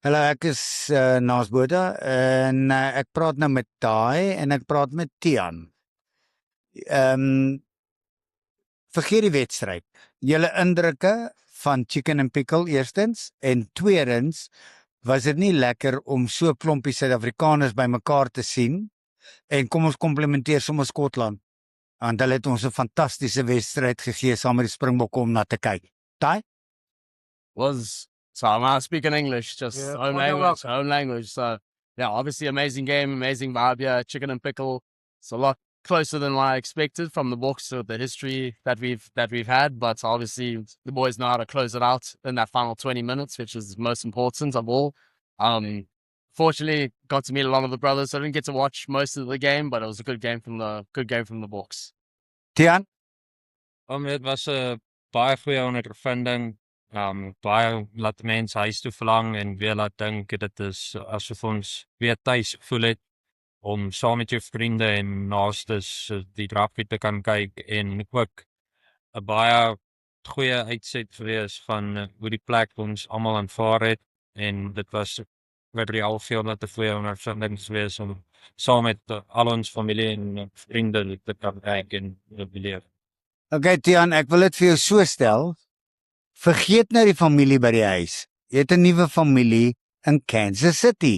Hallo, ek is Naas Botha en ek praat nou met Taai en ek praat met Tiaan. Vergeet die wedstryd. Julle indrukke van Chicken and Pickle eerstens en tweedens, was dit nie lekker om so 'n klompie Suid-Afrikaners bymekaar te sien en kom ons komplimenteer sommer Skotland. Want hulle het ons 'n fantastiese wedstryd gegee saam met die Springbokke om na te kyk. Taai? So I'm not speaking English, just Yeah, own okay, language, own language. So yeah, obviously amazing game, amazing vibe here. Chicken and pickle. It's a lot closer than what I expected from the books of the history that we've had. But obviously the boys know how to close it out in that final 20 minutes, which is most important of all. Fortunately, got to meet a lot of the brothers. So I didn't get to watch most of the game, but it was a good game from the books. Tiaan? Dit was 'n baie goeie ondervinding. Baie laat mense huis toe verlang en weer laat dink dit is asof ons weer tuis gevoel het om saam met jou vriende en naastes die rugby te kan kyk en ook 'n baie goeie uitset gewees van hoe die plek ons almal aanvaar het en dit was real veel dat 'n goeie ondervinding gewees om saam met al ons familie en vriende te kan kyk en beleef. Okay, Tiaan, ek wil dit vir jou so stel. Vergeet nou die familie by die huis. Jy het 'n nuwe familie in Kansas City.